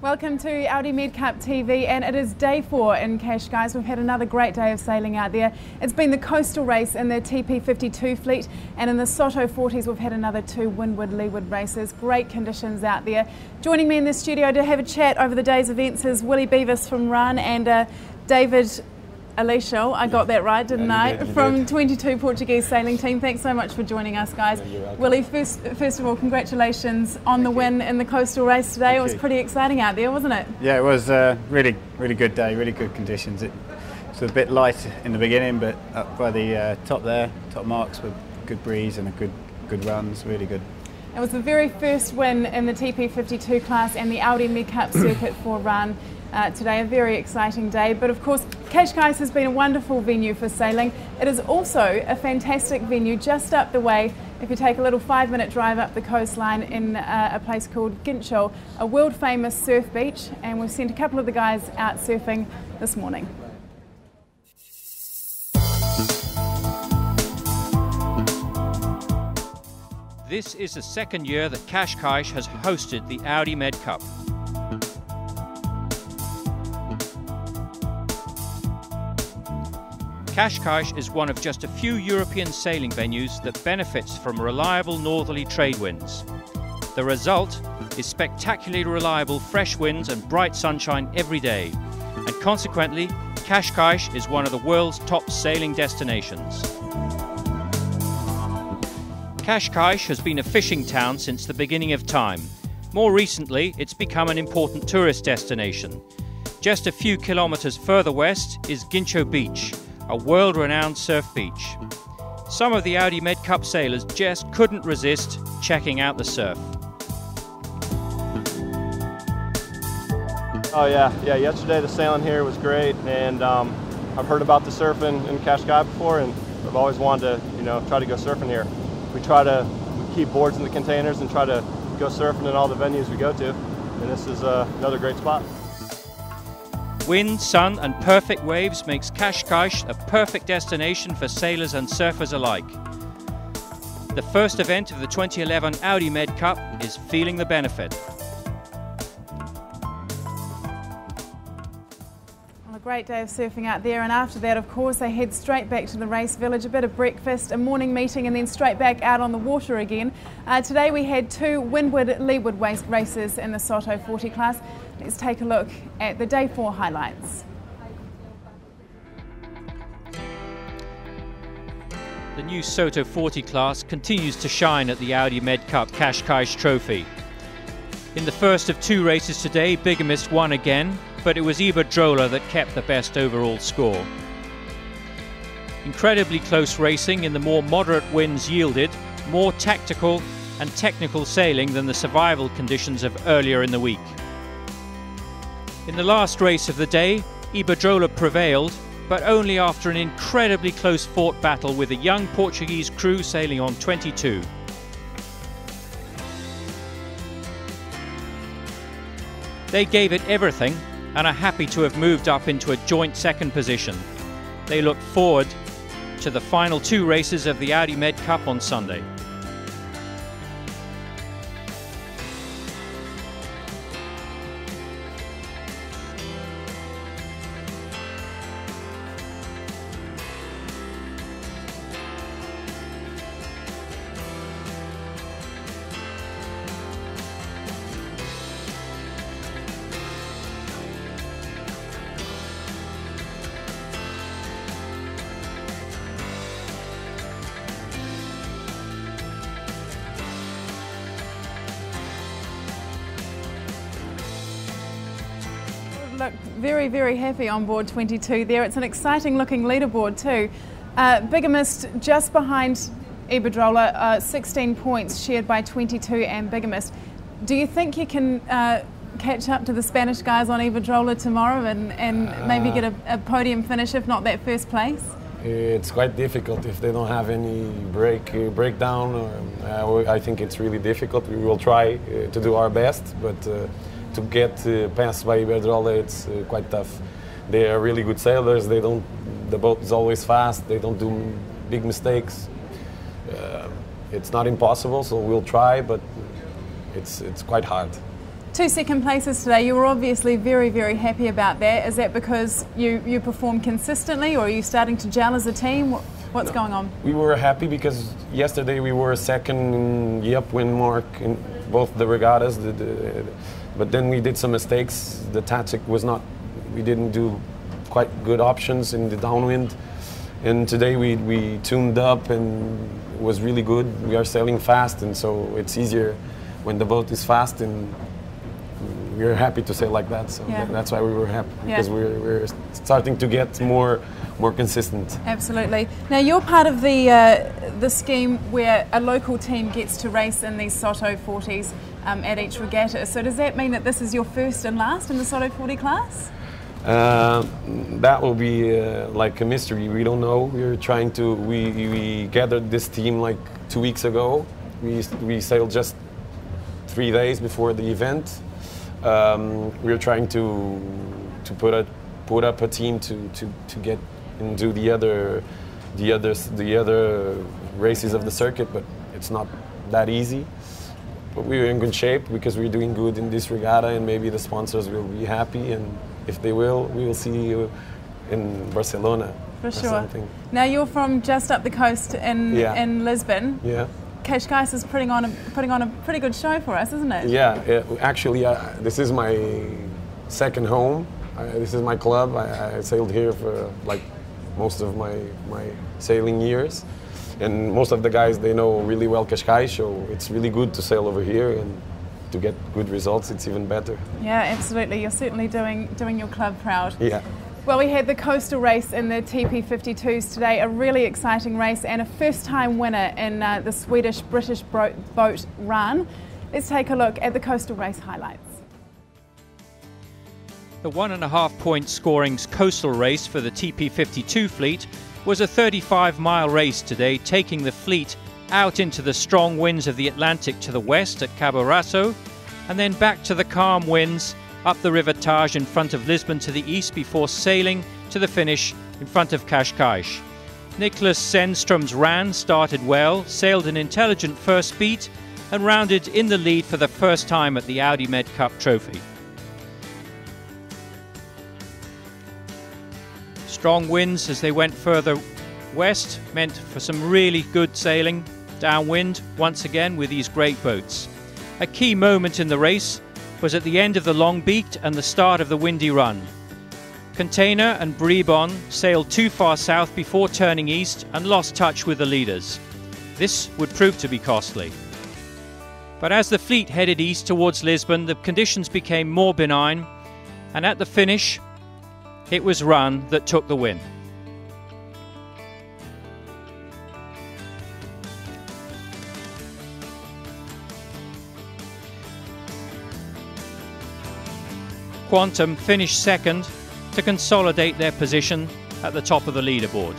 Welcome to Audi MedCup TV, and it is day 4 in Cascais. We've had another great day of sailing out there. It's been the coastal race in the TP52 fleet, and in the Soto 40s we've had another 2 windward-leeward races. Great conditions out there. Joining me in the studio to have a chat over the day's events is Willie Beavis from Run and David Alicia, I got that right, didn't I? From 22 Portuguese sailing team. Thanks so much for joining us, guys. Willie, first of all, congratulations on the win in the coastal race today. It was pretty exciting out there, wasn't it? Yeah, it was a really good day, really good conditions. It was a bit light in the beginning, but up by the top marks with good breeze and a good runs, really good. It was the very first win in the TP52 class and the Audi MedCup circuit for Run. Today, a very exciting day, but of course Cascais has been a wonderful venue for sailing. It is also a fantastic venue just up the way. If you take a little 5-minute drive up the coastline in a place called Gincho, a world famous surf beach, and we've sent a couple of the guys out surfing this morning. This is the second year that Cascais has hosted the Audi MedCup. Cascais is one of just a few European sailing venues that benefits from reliable northerly trade winds. The result is spectacularly reliable fresh winds and bright sunshine every day, and consequently, Cascais is one of the world's top sailing destinations. Cascais has been a fishing town since the beginning of time. More recently, it's become an important tourist destination. Just a few kilometers further west is Gincho Beach, a world-renowned surf beach. Some of the Audi MedCup sailors just couldn't resist checking out the surf. Oh yeah, yesterday the sailing here was great, and I've heard about the surfing in Cascais before, and I've always wanted to, try to go surfing here. We keep boards in the containers and try to go surfing in all the venues we go to, and this is another great spot. Wind, sun and perfect waves makes Cascais a perfect destination for sailors and surfers alike. The first event of the 2011 Audi MedCup is feeling the benefit. Well, a great day of surfing out there, and after that of course they head straight back to the race village, a bit of breakfast, a morning meeting, and then straight back out on the water again. Today we had 2 windward-leeward races in the Soto 40 class. Let's take a look at the day 4 highlights. The new Soto 40 class continues to shine at the Audi MedCup Cascais Trophy. In the first of 2 races today, Bigamist won again, but it was Iberdrola that kept the best overall score. Incredibly close racing in the more moderate winds yielded more tactical and technical sailing than the survival conditions of earlier in the week. In the last race of the day, Iberdrola prevailed, but only after an incredibly close fought battle with a young Portuguese crew sailing on 22. They gave it everything and are happy to have moved up into a joint second position. They look forward to the final 2 races of the Audi MedCup on Sunday. Look very happy on board 22 there. It's an exciting looking leaderboard too. Bigamist just behind Iberdrola, 16 points shared by 22 and Bigamist. Do you think you can catch up to the Spanish guys on Iberdrola tomorrow and maybe get a podium finish, if not that first place? It's quite difficult if they don't have any breakdown. I think it's really difficult. We will try to do our best, but to get passed by Iberdrola, it's quite tough. They are really good sailors. The boat is always fast. They don't do big mistakes. It's not impossible, so we'll try, but it's quite hard. 2 second places today. You were obviously very, very happy about that. Is that because you perform consistently, or are you starting to gel as a team? What's going on? We were happy because yesterday we were second in the upwind mark in both the regattas, but then we did some mistakes. The tactic was not, we didn't do quite good options in the downwind. And today we tuned up and it was really good. We are sailing fast, and so it's easier when the boat is fast, and we're happy to sail like that. So that's why we were happy, because we're starting to get more consistent. Absolutely. Now you're part of the scheme where a local team gets to race in these Soto 40s at each regatta. So does that mean that this is your first and last in the Soto 40 class? That will be like a mystery. We don't know. We're trying to. We gathered this team like 2 weeks ago. We sailed just 3 days before the event. We're trying to put up a team to get into the other races of the circuit, but it's not that easy. But we're in good shape because we're doing good in this regatta, and maybe the sponsors will be happy, and if they will, we will see you in Barcelona. For sure. Something. Now you're from just up the coast in Lisbon. Yeah. Cascais is putting on a pretty good show for us, isn't it? Yeah. Actually, this is my second home. This is my club. I sailed here for like most of my sailing years, and most of the guys, they know really well Cascais, so it's really good to sail over here, and to get good results, it's even better. Yeah, absolutely. You're certainly doing your club proud. Yeah. Well, we had the coastal race in the TP52s today, a really exciting race and a first-time winner in the Swedish-British boat run. Let's take a look at the coastal race highlights. The 1.5 point scoring coastal race for the TP52 fleet was a 35-mile race today, taking the fleet out into the strong winds of the Atlantic to the west at Cabo Raso, and then back to the calm winds up the River Tage in front of Lisbon to the east before sailing to the finish in front of Cascais. Nicholas Sennström's Ran started well, sailed an intelligent first beat, and rounded in the lead for the first time at the Audi MedCup trophy. Strong winds as they went further west meant for some really good sailing downwind once again with these great boats. A key moment in the race was at the end of the long beat and the start of the windy run. Container and Bribon sailed too far south before turning east and lost touch with the leaders. This would prove to be costly. But as the fleet headed east towards Lisbon, the conditions became more benign, and at the finish, it was Run that took the win. Quantum finished second to consolidate their position at the top of the leaderboard.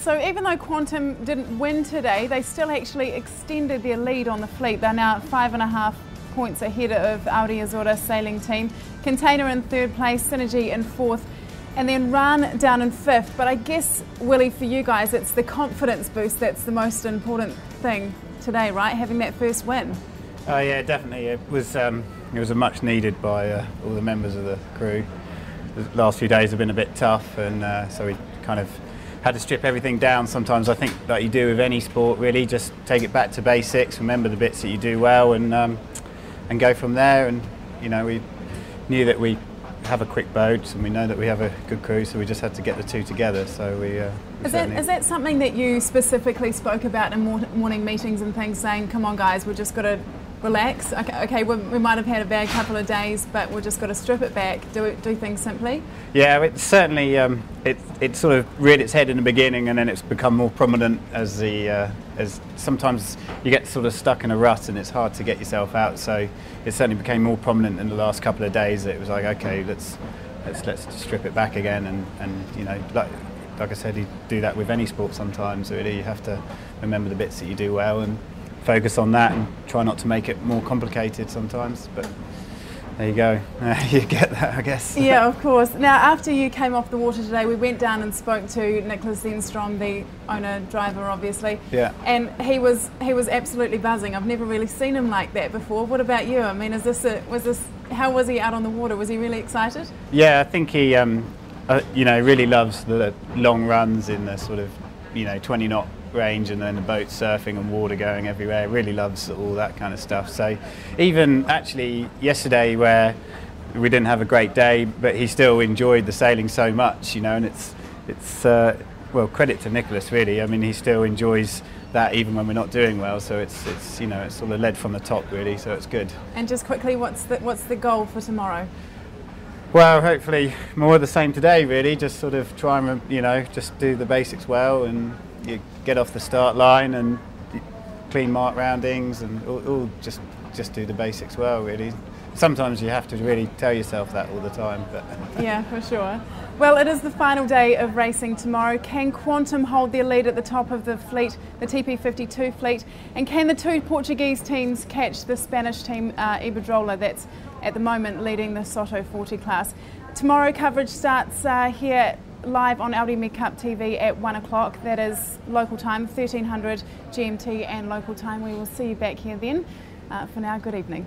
So even though Quantum didn't win today, they still actually extended their lead on the fleet. They're now 5.5 points ahead of Audi Azora sailing team. Container in third place, Synergy in fourth, and then Run down in fifth. But I guess, Willie, for you guys, it's the confidence boost that's the most important thing today, right? Having that first win. Oh yeah, definitely. It was a much needed by all the members of the crew. The last few days have been a bit tough, and so we kind of had to strip everything down. Sometimes I think like you do with any sport, really, just take it back to basics, remember the bits that you do well, and go from there. And you know, we knew that we have a quick boat, and we know that we have a good crew, so we just had to get the two together. So we is that something that you specifically spoke about in morning meetings and things, saying, come on guys, we've just got to relax, okay, we might have had a bad couple of days, but we've just got to strip it back, do things simply? Yeah, it certainly it sort of reared its head in the beginning, and then it's become more prominent as as sometimes you get sort of stuck in a rut and it's hard to get yourself out. So it certainly became more prominent in the last couple of days. It was like, okay, let's strip it back again, and you know, like I said, you do that with any sport sometimes. Really, you have to remember the bits that you do well and focus on that, and try not to make it more complicated sometimes. But there you go. You get that, I guess. Yeah, of course. Now, after you came off the water today, we went down and spoke to Nicholas Zenstrom, the owner-driver, obviously. Yeah. And he was absolutely buzzing. I've never really seen him like that before. What about you? I mean, how was he out on the water? Was he really excited? Yeah, I think he, you know, really loves the long runs in the sort of, you know, 20-knot range, and then the boat surfing and water going everywhere. Really loves all that kind of stuff. So even actually yesterday, where we didn't have a great day, but he still enjoyed the sailing so much, you know, and it's well, credit to Nicholas, really. I mean, he still enjoys that even when we're not doing well. So it's you know, it's sort of led from the top, really. So it's good. And just quickly, what's the goal for tomorrow? Well, hopefully more of the same today, really. Just sort of try and, you know, just do the basics well, and you get off the start line and clean mark roundings, and all just do the basics well, really. Sometimes you have to really tell yourself that all the time. But yeah, for sure. Well, it is the final day of racing tomorrow. Can Quantum hold their lead at the top of the fleet, the TP52 fleet? And can the two Portuguese teams catch the Spanish team, Iberdrola, that's at the moment leading the Soto 40 class? Tomorrow coverage starts here live on Audi MedCup TV at 1 o'clock. That is local time, 1300 GMT and local time. We will see you back here then. For now, good evening.